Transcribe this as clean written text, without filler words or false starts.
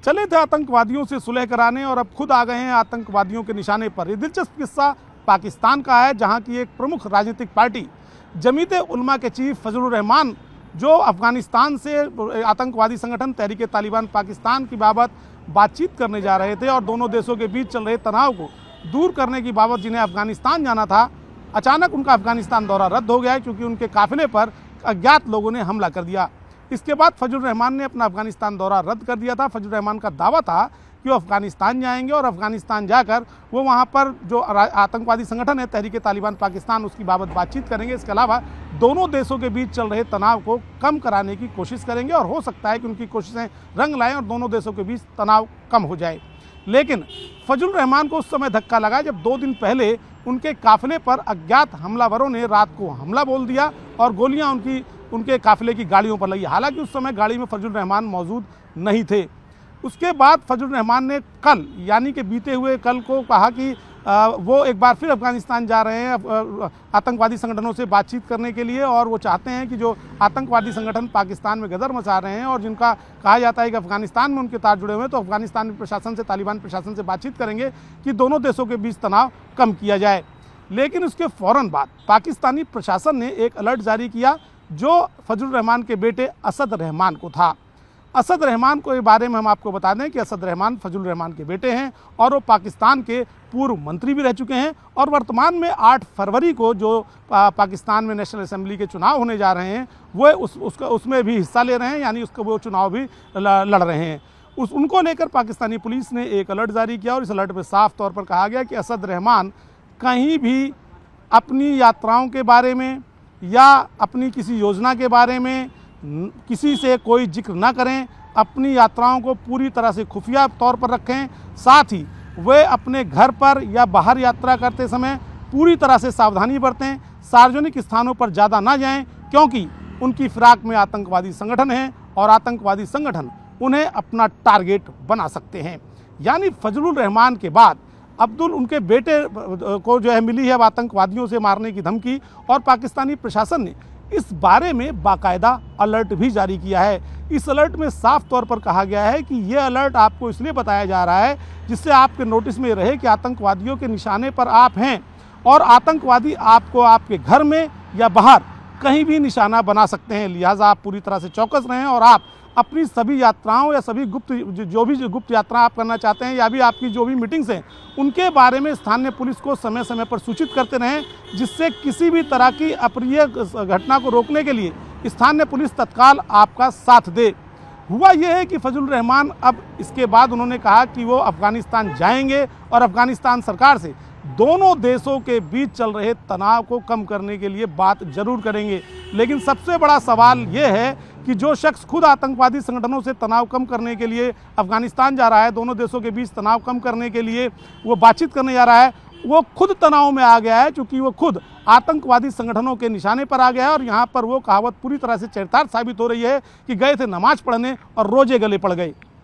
चले थे आतंकवादियों से सुलह कराने और अब खुद आ गए हैं आतंकवादियों के निशाने पर। ये दिलचस्प किस्सा पाकिस्तान का है, जहां की एक प्रमुख राजनीतिक पार्टी जमीयत उलमा के चीफ फजलुर रहमान, जो अफगानिस्तान से आतंकवादी संगठन तहरीक तालिबान पाकिस्तान की बाबत बातचीत करने जा रहे थे और दोनों देशों के बीच चल रहे तनाव को दूर करने की बाबत जिन्हें अफगानिस्तान जाना था, अचानक उनका अफगानिस्तान दौरा रद्द हो गया है क्योंकि उनके काफिले पर अज्ञात लोगों ने हमला कर दिया। इसके बाद फजलुर रहमान ने अपना अफगानिस्तान दौरा रद्द कर दिया था। फजलुर रहमान का दावा था कि वो अफगानिस्तान जाएंगे और अफगानिस्तान जाकर वो वहाँ पर जो आतंकवादी संगठन है तहरीक तालिबान पाकिस्तान, उसकी बाबत बातचीत करेंगे। इसके अलावा दोनों देशों के बीच चल रहे तनाव को कम कराने की कोशिश करेंगे और हो सकता है कि उनकी कोशिशें रंग लाएं और दोनों देशों के बीच तनाव कम हो जाए। लेकिन फजलुर रहमान को उस समय धक्का लगा जब 2 दिन पहले उनके काफिले पर अज्ञात हमलावरों ने रात को हमला बोल दिया और गोलियां उनके काफिले की गाड़ियों पर लगी। हालांकि उस समय गाड़ी में फजलुर रहमान मौजूद नहीं थे। उसके बाद फजलुर रहमान ने कल, यानी कि बीते हुए कल को कहा कि वो एक बार फिर अफगानिस्तान जा रहे हैं आतंकवादी संगठनों से बातचीत करने के लिए और वो चाहते हैं कि जो आतंकवादी संगठन पाकिस्तान में गदर मचा रहे हैं और जिनका कहा जाता है कि अफगानिस्तान में उनके तार जुड़े हुए हैं, तो अफगानिस्तान प्रशासन से, तालिबान प्रशासन से बातचीत करेंगे कि दोनों देशों के बीच तनाव कम किया जाए। लेकिन उसके फ़ौरन बाद पाकिस्तानी प्रशासन ने एक अलर्ट जारी किया जो फजलुर रहमान के बेटे असद रहमान को था। असद रहमान को के बारे में हम आपको बता दें कि असद रहमान फजलुर रहमान के बेटे हैं और वो पाकिस्तान के पूर्व मंत्री भी रह चुके हैं और वर्तमान में 8 फरवरी को जो पाकिस्तान में नेशनल असेंबली के चुनाव होने जा रहे हैं वो उसमें भी हिस्सा ले रहे हैं, यानी उसका वो चुनाव भी लड़ रहे हैं। उनको लेकर पाकिस्तानी पुलिस ने एक अलर्ट जारी किया और इस अलर्ट में साफ तौर पर कहा गया कि असद रहमान कहीं भी अपनी यात्राओं के बारे में या अपनी किसी योजना के बारे में किसी से कोई जिक्र ना करें, अपनी यात्राओं को पूरी तरह से खुफिया तौर पर रखें। साथ ही वे अपने घर पर या बाहर यात्रा करते समय पूरी तरह से सावधानी बरतें, सार्वजनिक स्थानों पर ज़्यादा ना जाएं क्योंकि उनकी फिराक में आतंकवादी संगठन हैं और आतंकवादी संगठन उन्हें अपना टारगेट बना सकते हैं। यानी फजलुर रहमान के बाद अब्दुल, उनके बेटे को जो है मिली है अब आतंकवादियों से मारने की धमकी और पाकिस्तानी प्रशासन ने इस बारे में बाकायदा अलर्ट भी जारी किया है। इस अलर्ट में साफ तौर पर कहा गया है कि यह अलर्ट आपको इसलिए बताया जा रहा है जिससे आपके नोटिस में रहे कि आतंकवादियों के निशाने पर आप हैं और आतंकवादी आपको आपके घर में या बाहर कहीं भी निशाना बना सकते हैं। लिहाजा आप पूरी तरह से चौकस रहें और आप अपनी सभी यात्राओं या सभी जो भी गुप्त यात्रा आप करना चाहते हैं या भी आपकी जो भी मीटिंग्स हैं उनके बारे में स्थानीय पुलिस को समय समय पर सूचित करते रहें, जिससे किसी भी तरह की अप्रिय घटना को रोकने के लिए स्थानीय पुलिस तत्काल आपका साथ दे। हुआ यह है कि फजलुर रहमान अब इसके बाद उन्होंने कहा कि वो अफगानिस्तान जाएंगे और अफगानिस्तान सरकार से दोनों देशों के बीच चल रहे तनाव को कम करने के लिए बात जरूर करेंगे। लेकिन सबसे बड़ा सवाल ये है कि जो शख्स खुद आतंकवादी संगठनों से तनाव कम करने के लिए अफगानिस्तान जा रहा है, दोनों देशों के बीच तनाव कम करने के लिए वो बातचीत करने जा रहा है, वो खुद तनाव में आ गया है क्योंकि वो खुद आतंकवादी संगठनों के निशाने पर आ गया है। और यहाँ पर वो कहावत पूरी तरह से चरितार्थ साबित हो रही है कि गए थे नमाज पढ़ने और रोजे गले पड़ गए।